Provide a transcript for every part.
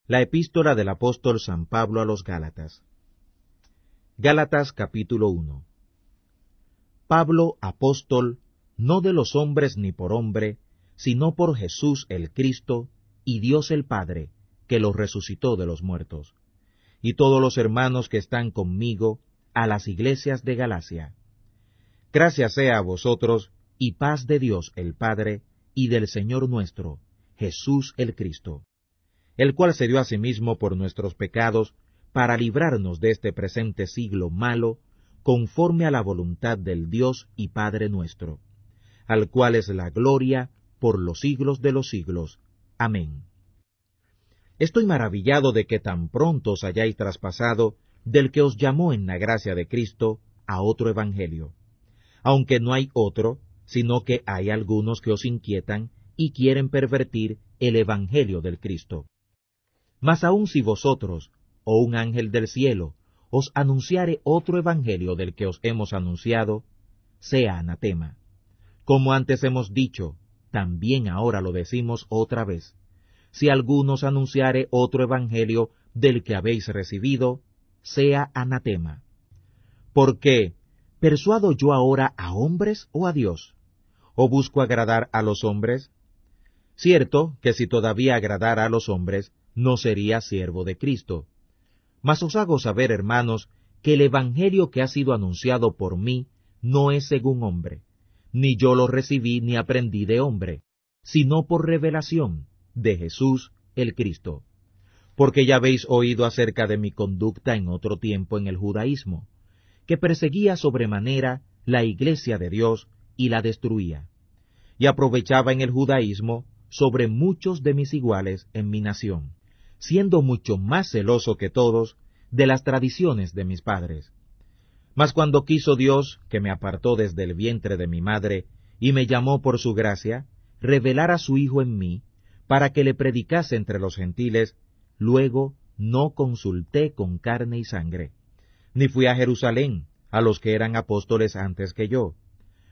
La epístola del apóstol San Pablo a los Gálatas. Gálatas capítulo 1. Pablo, apóstol, no de los hombres ni por hombre, sino por Jesús el Cristo, y Dios el Padre, que lo resucitó de los muertos. Y todos los hermanos que están conmigo, a las iglesias de Galacia. Gracias sea a vosotros, y paz de Dios el Padre, y del Señor nuestro, Jesús el Cristo, el cual se dio a sí mismo por nuestros pecados, para librarnos de este presente siglo malo, conforme a la voluntad del Dios y Padre nuestro, al cual es la gloria por los siglos de los siglos. Amén. Estoy maravillado de que tan pronto os hayáis traspasado del que os llamó en la gracia de Cristo a otro evangelio, aunque no hay otro, sino que hay algunos que os inquietan y quieren pervertir el evangelio del Cristo. Mas aun si vosotros, o un ángel del cielo, os anunciare otro evangelio del que os hemos anunciado, sea anatema. Como antes hemos dicho, también ahora lo decimos otra vez: si alguno os anunciare otro evangelio del que habéis recibido, sea anatema. Porque, ¿persuado yo ahora a hombres o a Dios? ¿O busco agradar a los hombres? Cierto que si todavía agradara a los hombres, no sería siervo de Cristo. Mas os hago saber, hermanos, que el evangelio que ha sido anunciado por mí no es según hombre, ni yo lo recibí ni aprendí de hombre, sino por revelación de Jesús el Cristo. Porque ya habéis oído acerca de mi conducta en otro tiempo en el judaísmo, que perseguía sobremanera la iglesia de Dios y la destruía, y aprovechaba en el judaísmo sobre muchos de mis iguales en mi nación, siendo mucho más celoso que todos de las tradiciones de mis padres. Mas cuando quiso Dios, que me apartó desde el vientre de mi madre, y me llamó por su gracia, revelar a su Hijo en mí, para que le predicase entre los gentiles, luego no consulté con carne y sangre, ni fui a Jerusalén, a los que eran apóstoles antes que yo,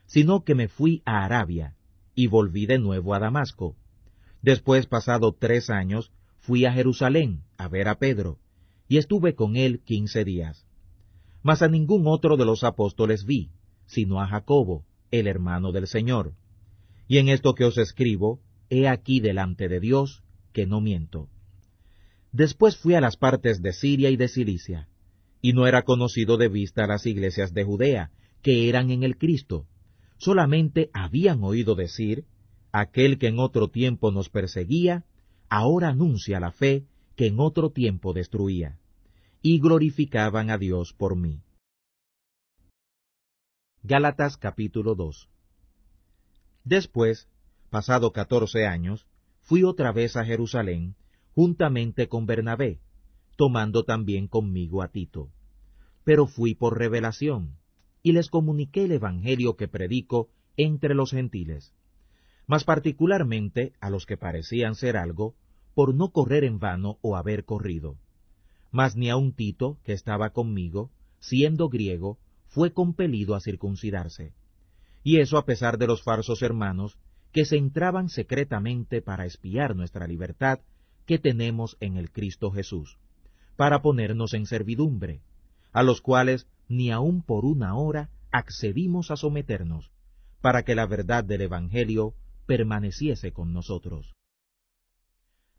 sino que me fui a Arabia, y volví de nuevo a Damasco. Después, pasado 3 años, fui a Jerusalén a ver a Pedro, y estuve con él 15 días. Mas a ningún otro de los apóstoles vi, sino a Jacobo, el hermano del Señor. Y en esto que os escribo, he aquí delante de Dios, que no miento. Después fui a las partes de Siria y de Cilicia, y no era conocido de vista a las iglesias de Judea, que eran en el Cristo. Solamente habían oído decir: aquel que en otro tiempo nos perseguía, ahora anuncia la fe que en otro tiempo destruía, y glorificaban a Dios por mí. Gálatas capítulo 2. Después, pasado 14 años, fui otra vez a Jerusalén, juntamente con Bernabé, tomando también conmigo a Tito. Pero fui por revelación, y les comuniqué el evangelio que predico entre los gentiles, mas particularmente a los que parecían ser algo, por no correr en vano o haber corrido. Mas ni aun Tito, que estaba conmigo, siendo griego, fue compelido a circuncidarse. Y eso a pesar de los falsos hermanos, que se entraban secretamente para espiar nuestra libertad que tenemos en el Cristo Jesús, para ponernos en servidumbre, a los cuales ni aun por una hora accedimos a someternos, para que la verdad del Evangelio permaneciese con nosotros.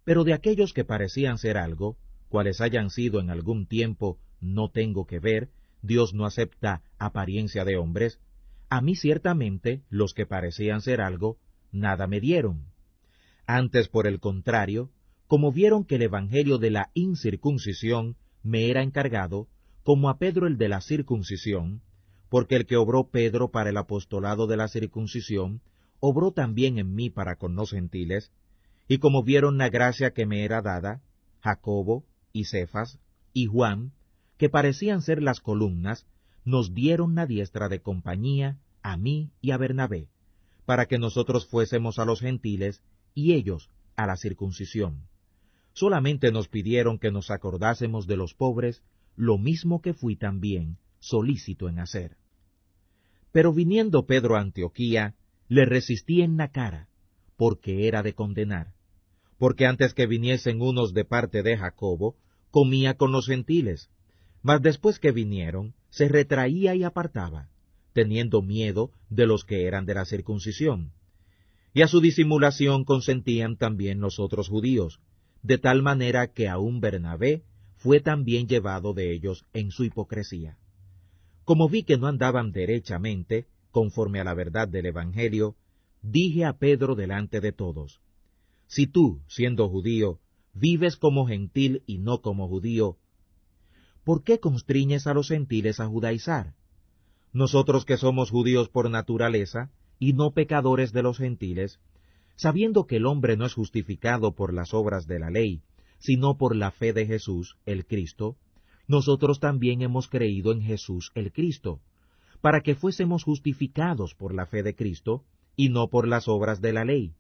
Pero de aquellos que parecían ser algo, cuales hayan sido en algún tiempo, no tengo que ver, Dios no acepta apariencia de hombres. A mí ciertamente los que parecían ser algo, nada me dieron. Antes, por el contrario, como vieron que el evangelio de la incircuncisión me era encargado, como a Pedro el de la circuncisión, porque el que obró Pedro para el apostolado de la circuncisión, obró también en mí para con los gentiles, y como vieron la gracia que me era dada, Jacobo, y Cefas, y Juan, que parecían ser las columnas, nos dieron la diestra de compañía a mí y a Bernabé, para que nosotros fuésemos a los gentiles, y ellos a la circuncisión. Solamente nos pidieron que nos acordásemos de los pobres, lo mismo que fui también solícito en hacer. Pero viniendo Pedro a Antioquía, le resistí en la cara, porque era de condenar, porque antes que viniesen unos de parte de Jacobo, comía con los gentiles, mas después que vinieron, se retraía y apartaba, teniendo miedo de los que eran de la circuncisión. Y a su disimulación consentían también los otros judíos, de tal manera que aun Bernabé fue también llevado de ellos en su hipocresía. Como vi que no andaban derechamente, conforme a la verdad del Evangelio, dije a Pedro delante de todos: si tú, siendo judío, vives como gentil y no como judío, ¿por qué constriñes a los gentiles a judaizar? Nosotros que somos judíos por naturaleza, y no pecadores de los gentiles, sabiendo que el hombre no es justificado por las obras de la ley, sino por la fe de Jesús, el Cristo, nosotros también hemos creído en Jesús el Cristo, para que fuésemos justificados por la fe de Cristo, y no por las obras de la ley,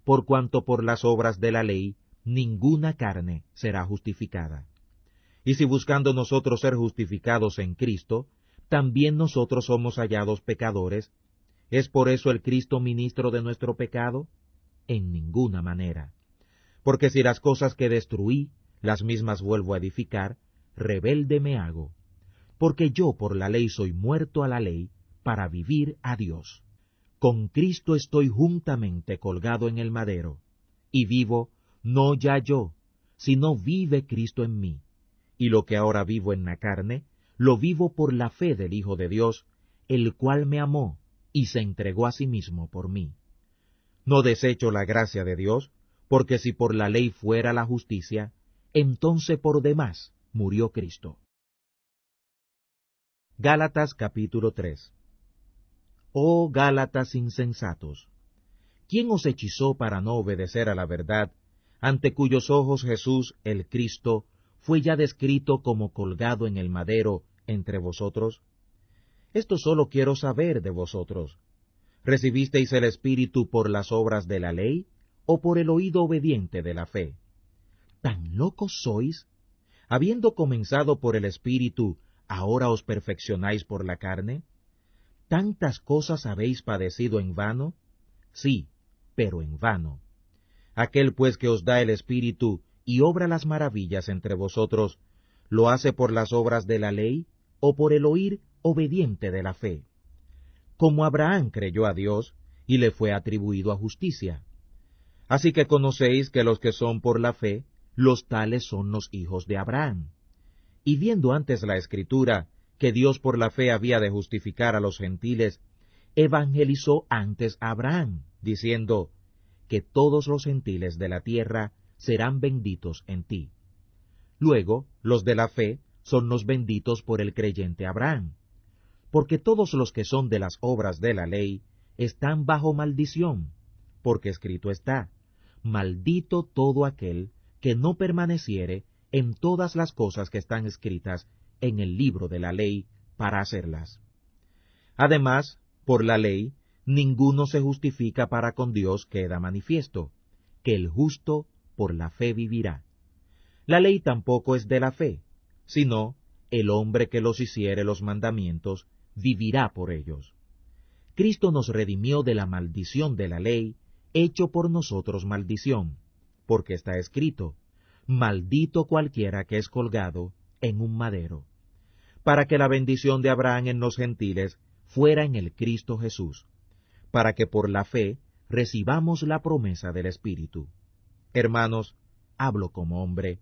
por cuanto por las obras de la ley ninguna carne será justificada. Y si buscando nosotros ser justificados en Cristo, también nosotros somos hallados pecadores, ¿es por eso el Cristo ministro de nuestro pecado? En ninguna manera. Porque si las cosas que destruí, las mismas vuelvo a edificar, rebelde me hago. Porque yo por la ley soy muerto a la ley, para vivir a Dios. Con Cristo estoy juntamente colgado en el madero, y vivo, no ya yo, sino vive Cristo en mí. Y lo que ahora vivo en la carne, lo vivo por la fe del Hijo de Dios, el cual me amó, y se entregó a sí mismo por mí. No desecho la gracia de Dios, porque si por la ley fuera la justicia, entonces por demás murió Cristo. Gálatas capítulo 3. Oh Gálatas insensatos, ¿quién os hechizó para no obedecer a la verdad, ante cuyos ojos Jesús el Cristo fue ya descrito como colgado en el madero entre vosotros? Esto solo quiero saber de vosotros. ¿Recibisteis el Espíritu por las obras de la ley, o por el oído obediente de la fe? ¿Tan locos sois? Habiendo comenzado por el Espíritu, ¿ahora os perfeccionáis por la carne? ¿Tantas cosas habéis padecido en vano? Sí, pero en vano. Aquel pues que os da el Espíritu y obra las maravillas entre vosotros, ¿lo hace por las obras de la ley, o por el oír obediente de la fe? Como Abraham creyó a Dios, y le fue atribuido a justicia. Así que conocéis que los que son por la fe, los tales son los hijos de Abraham. Y viendo antes la Escritura, que Dios por la fe había de justificar a los gentiles, evangelizó antes a Abraham, diciendo, que todos los gentiles de la tierra serán benditos en ti. Luego, los de la fe son los benditos por el creyente Abraham. Porque todos los que son de las obras de la ley están bajo maldición, porque escrito está, maldito todo aquel que no permaneciere en todas las cosas que están escritas en el libro de la ley para hacerlas. Además, por la ley, ninguno se justifica para con Dios, queda manifiesto, que el justo por la fe vivirá. La ley tampoco es de la fe, sino el hombre que los hiciere los mandamientos vivirá por ellos. Cristo nos redimió de la maldición de la ley, hecho por nosotros maldición, porque está escrito, maldito cualquiera que es colgado en un madero, para que la bendición de Abraham en los gentiles fuera en el Cristo Jesús, para que por la fe recibamos la promesa del Espíritu. Hermanos, hablo como hombre,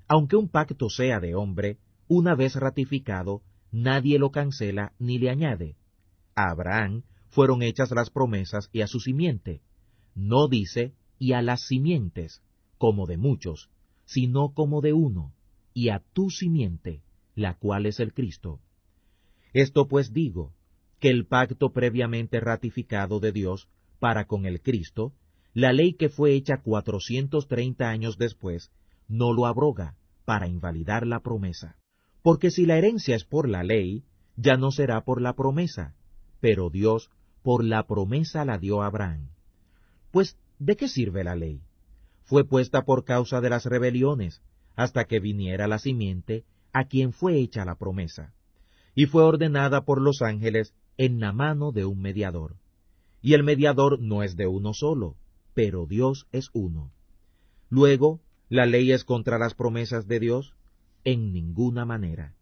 aunque un pacto sea de hombre, una vez ratificado, nadie lo cancela ni le añade. A Abraham fueron hechas las promesas y a su simiente. No dice, y a las simientes, como de muchos, sino como de uno, y a tu simiente, la cual es el Cristo. Esto pues digo, que el pacto previamente ratificado de Dios para con el Cristo, la ley que fue hecha 430 años después, no lo abroga para invalidar la promesa. Porque si la herencia es por la ley, ya no será por la promesa, pero Dios por la promesa la dio a Abraham. Pues, ¿de qué sirve la ley? Fue puesta por causa de las rebeliones, hasta que viniera la simiente, a quien fue hecha la promesa, y fue ordenada por los ángeles en la mano de un mediador. Y el mediador no es de uno solo, pero Dios es uno. Luego, ¿la ley es contra las promesas de Dios? En ninguna manera.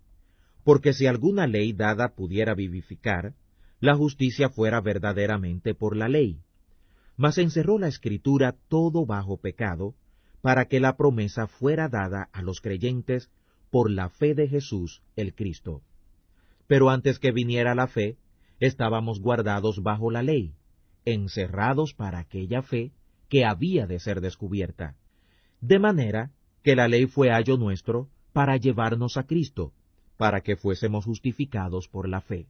Porque si alguna ley dada pudiera vivificar, la justicia fuera verdaderamente por la ley. Mas encerró la Escritura todo bajo pecado, para que la promesa fuera dada a los creyentes por la fe de Jesús el Cristo. Pero antes que viniera la fe, estábamos guardados bajo la ley, encerrados para aquella fe que había de ser descubierta. De manera que la ley fue ayo nuestro para llevarnos a Cristo, para que fuésemos justificados por la fe.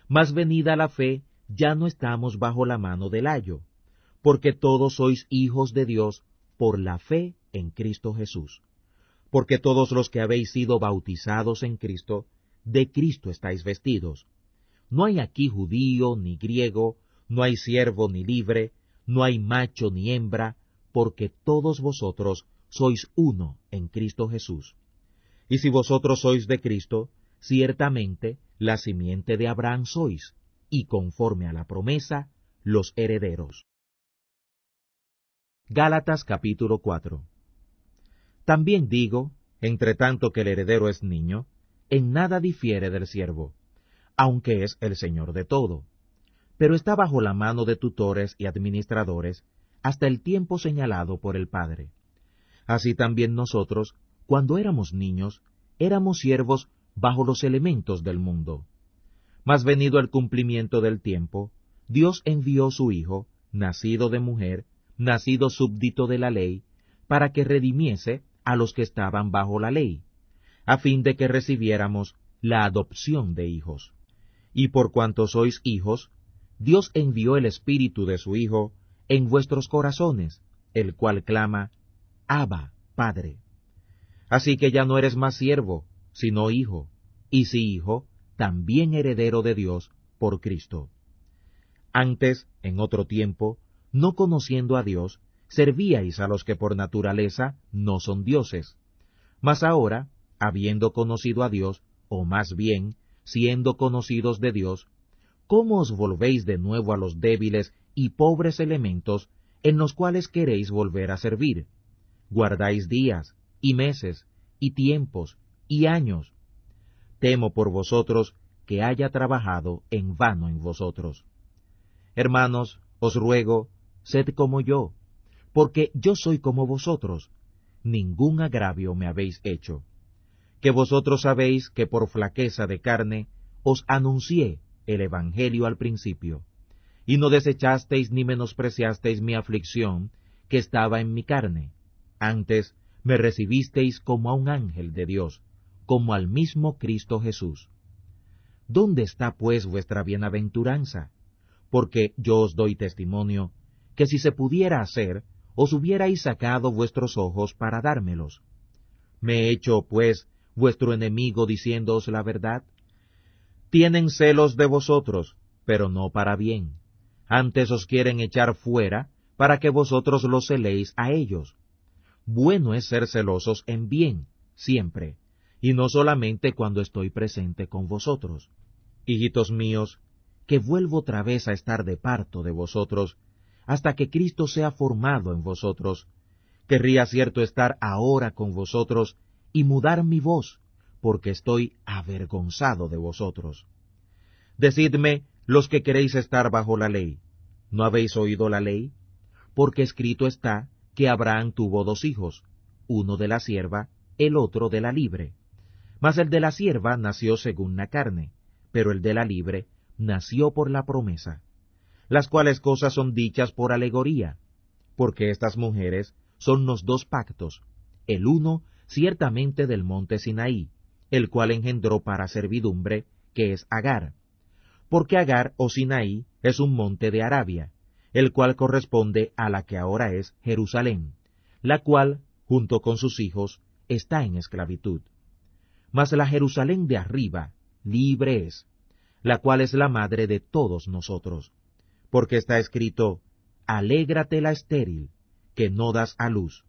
Mas venida la fe, ya no estamos bajo la mano del ayo, porque todos sois hijos de Dios por la fe en Cristo Jesús. Porque todos los que habéis sido bautizados en Cristo, de Cristo estáis vestidos. No hay aquí judío ni griego, no hay siervo ni libre, no hay macho ni hembra, porque todos vosotros sois uno en Cristo Jesús. Y si vosotros sois de Cristo, ciertamente la simiente de Abraham sois, y conforme a la promesa, los herederos. Gálatas capítulo 4. También digo, entre tanto que el heredero es niño, en nada difiere del siervo, aunque es el señor de todo, pero está bajo la mano de tutores y administradores hasta el tiempo señalado por el Padre. Así también nosotros, cuando éramos niños, éramos siervos bajo los elementos del mundo. Mas venido el cumplimiento del tiempo, Dios envió su Hijo, nacido de mujer, nacido súbdito de la ley, para que redimiese a los que estaban bajo la ley, a fin de que recibiéramos la adopción de hijos. Y por cuanto sois hijos, Dios envió el Espíritu de su Hijo en vuestros corazones, el cual clama, Abba, Padre. Así que ya no eres más siervo, sino hijo, y si hijo, también heredero de Dios por Cristo. Antes, en otro tiempo, no conociendo a Dios, servíais a los que por naturaleza no son dioses. Mas ahora, habiendo conocido a Dios, o más bien, siendo conocidos de Dios, ¿cómo os volvéis de nuevo a los débiles y pobres elementos en los cuales queréis volver a servir? Guardáis días, y meses, y tiempos, y años. Temo por vosotros que haya trabajado en vano en vosotros. Hermanos, os ruego, sed como yo, porque yo soy como vosotros, ningún agravio me habéis hecho. Que vosotros sabéis que por flaqueza de carne os anuncié el Evangelio al principio, y no desechasteis ni menospreciasteis mi aflicción que estaba en mi carne. Antes me recibisteis como a un ángel de Dios, como al mismo Cristo Jesús. ¿Dónde está pues vuestra bienaventuranza? Porque yo os doy testimonio, que si se pudiera hacer, os hubierais sacado vuestros ojos para dármelos. ¿Me he hecho, pues, vuestro enemigo diciéndoos la verdad? Tienen celos de vosotros, pero no para bien. Antes os quieren echar fuera, para que vosotros los celéis a ellos. Bueno es ser celosos en bien, siempre, y no solamente cuando estoy presente con vosotros. Hijitos míos, que vuelvo otra vez a estar de parto de vosotros, hasta que Cristo sea formado en vosotros. Querría cierto estar ahora con vosotros y mudar mi voz, porque estoy avergonzado de vosotros. Decidme, los que queréis estar bajo la ley, ¿no habéis oído la ley? Porque escrito está que Abraham tuvo 2 hijos, uno de la sierva, el otro de la libre. Mas el de la sierva nació según la carne, pero el de la libre nació por la promesa. Las cuales cosas son dichas por alegoría, porque estas mujeres son los 2 pactos, el uno ciertamente del monte Sinaí, el cual engendró para servidumbre, que es Agar. Porque Agar o Sinaí es un monte de Arabia, el cual corresponde a la que ahora es Jerusalén, la cual, junto con sus hijos, está en esclavitud. Mas la Jerusalén de arriba, libre es, la cual es la madre de todos nosotros. Porque está escrito, alégrate la estéril, que no das a luz,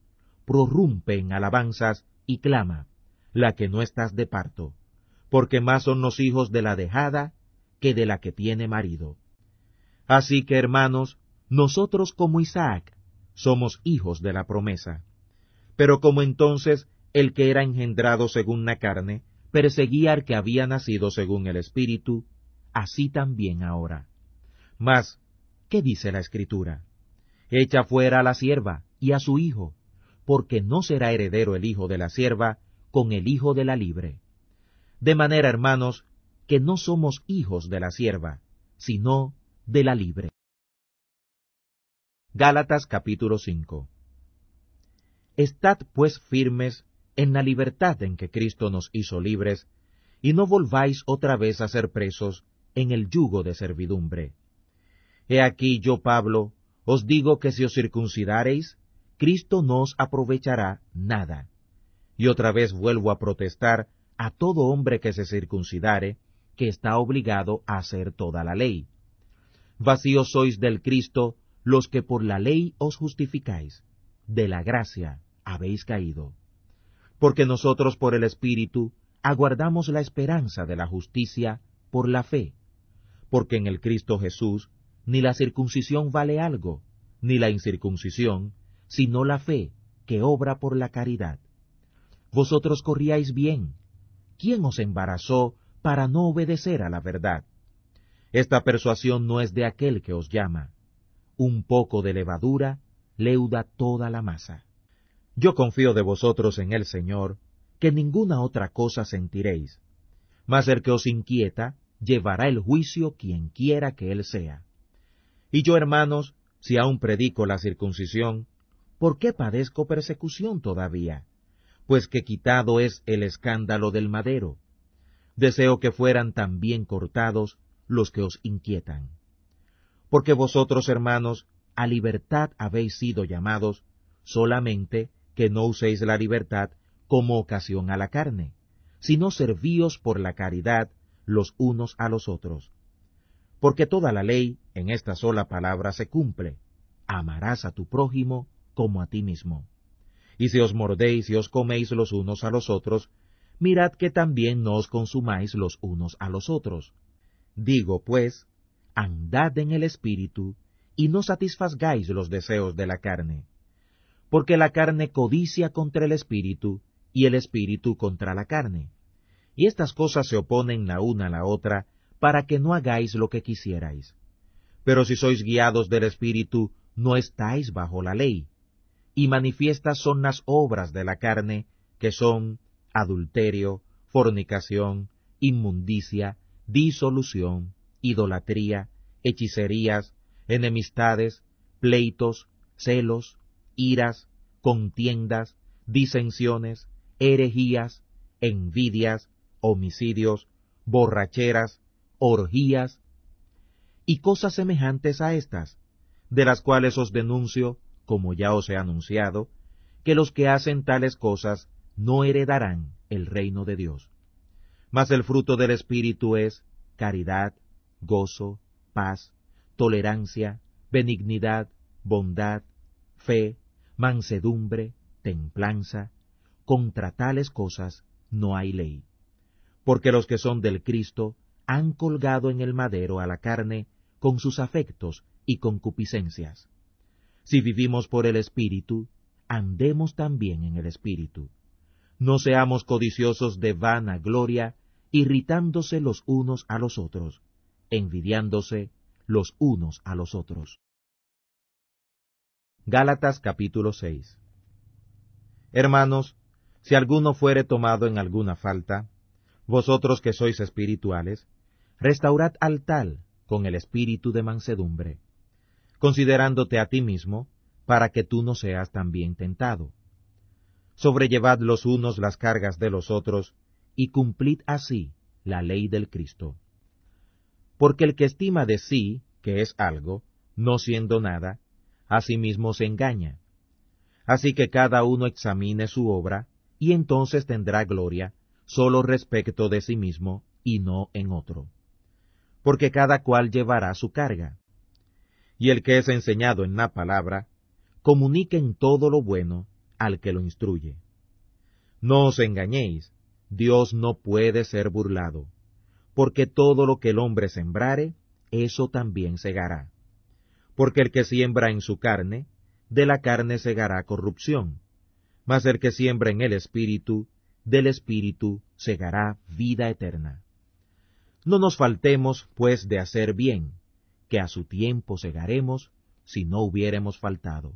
prorrumpe en alabanzas y clama, la que no estás de parto, porque más son los hijos de la dejada que de la que tiene marido. Así que, hermanos, nosotros como Isaac somos hijos de la promesa. Pero como entonces el que era engendrado según la carne perseguía al que había nacido según el Espíritu, así también ahora. Mas, ¿qué dice la Escritura? Echa fuera a la sierva y a su hijo, porque no será heredero el hijo de la sierva con el hijo de la libre. De manera, hermanos, que no somos hijos de la sierva, sino de la libre. Gálatas capítulo 5. Estad pues firmes en la libertad en que Cristo nos hizo libres, y no volváis otra vez a ser presos en el yugo de servidumbre. He aquí yo, Pablo, os digo que si os circuncidareis, Cristo no os aprovechará nada. Y otra vez vuelvo a protestar a todo hombre que se circuncidare, que está obligado a hacer toda la ley. Vacíos sois del Cristo los que por la ley os justificáis, de la gracia habéis caído. Porque nosotros por el Espíritu aguardamos la esperanza de la justicia por la fe. Porque en el Cristo Jesús ni la circuncisión vale algo, ni la incircuncisión, sino la fe que obra por la caridad. Vosotros corríais bien. ¿Quién os embarazó para no obedecer a la verdad? Esta persuasión no es de aquel que os llama. Un poco de levadura leuda toda la masa. Yo confío de vosotros en el Señor, que ninguna otra cosa sentiréis. Mas el que os inquieta, llevará el juicio quien quiera que él sea. Y yo, hermanos, si aún predico la circuncisión, ¿por qué padezco persecución todavía? Pues que quitado es el escándalo del madero. Deseo que fueran también cortados los que os inquietan. Porque vosotros, hermanos, a libertad habéis sido llamados, solamente que no uséis la libertad como ocasión a la carne, sino servíos por la caridad los unos a los otros. Porque toda la ley en esta sola palabra se cumple: amarás a tu prójimo como a ti mismo. Y si os mordéis y os coméis los unos a los otros, mirad que también no os consumáis los unos a los otros. Digo, pues, andad en el Espíritu, y no satisfagáis los deseos de la carne. Porque la carne codicia contra el Espíritu, y el Espíritu contra la carne. Y estas cosas se oponen la una a la otra, para que no hagáis lo que quisierais. Pero si sois guiados del Espíritu, no estáis bajo la ley. Y manifiestas son las obras de la carne, que son adulterio, fornicación, inmundicia, disolución, idolatría, hechicerías, enemistades, pleitos, celos, iras, contiendas, disensiones, herejías, envidias, homicidios, borracheras, orgías, y cosas semejantes a estas, de las cuales os denuncio, como ya os he anunciado, que los que hacen tales cosas no heredarán el reino de Dios. Mas el fruto del Espíritu es caridad, gozo, paz, tolerancia, benignidad, bondad, fe, mansedumbre, templanza. Contra tales cosas no hay ley. Porque los que son del Cristo han colgado en el madero a la carne con sus afectos y concupiscencias. Si vivimos por el Espíritu, andemos también en el Espíritu. No seamos codiciosos de vana gloria, irritándose los unos a los otros, envidiándose los unos a los otros. Gálatas capítulo 6. Hermanos, si alguno fuere tomado en alguna falta, vosotros que sois espirituales, restaurad al tal con el espíritu de mansedumbre, considerándote a ti mismo, para que tú no seas también tentado. Sobrellevad los unos las cargas de los otros, y cumplid así la ley del Cristo. Porque el que estima de sí que es algo, no siendo nada, a sí mismo se engaña. Así que cada uno examine su obra, y entonces tendrá gloria, solo respecto de sí mismo, y no en otro. Porque cada cual llevará su carga. Y el que es enseñado en la palabra, comunique en todo lo bueno al que lo instruye. No os engañéis, Dios no puede ser burlado, porque todo lo que el hombre sembrare, eso también segará. Porque el que siembra en su carne, de la carne segará corrupción, Mas el que siembra en el Espíritu, del Espíritu segará vida eterna. No nos faltemos, pues, de hacer bien, que a su tiempo segaremos, si no hubiéremos faltado.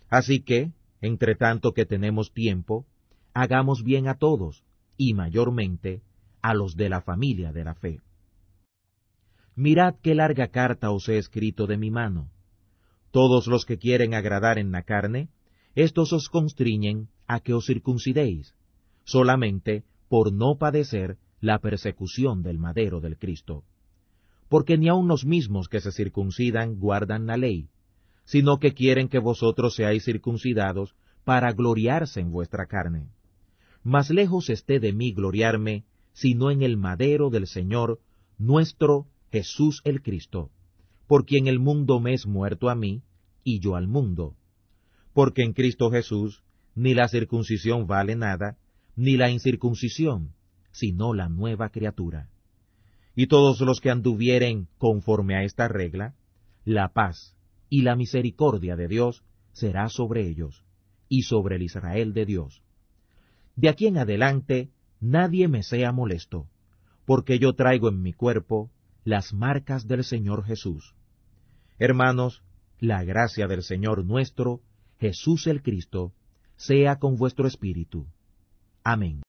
Así que, entre tanto que tenemos tiempo, hagamos bien a todos, y mayormente a los de la familia de la fe. Mirad qué larga carta os he escrito de mi mano. Todos los que quieren agradar en la carne, estos os constriñen a que os circuncidéis, solamente por no padecer la persecución del madero del Cristo. Porque ni aun los mismos que se circuncidan guardan la ley, sino que quieren que vosotros seáis circuncidados para gloriarse en vuestra carne. Mas lejos esté de mí gloriarme, sino en el madero del Señor, nuestro Jesús el Cristo, por quien el mundo me es muerto a mí, y yo al mundo. Porque en Cristo Jesús ni la circuncisión vale nada, ni la incircuncisión, sino la nueva criatura. Y todos los que anduvieren conforme a esta regla, la paz y la misericordia de Dios será sobre ellos, y sobre el Israel de Dios. De aquí en adelante nadie me sea molesto, porque yo traigo en mi cuerpo las marcas del Señor Jesús. Hermanos, la gracia del Señor nuestro, Jesús el Cristo, sea con vuestro espíritu. Amén.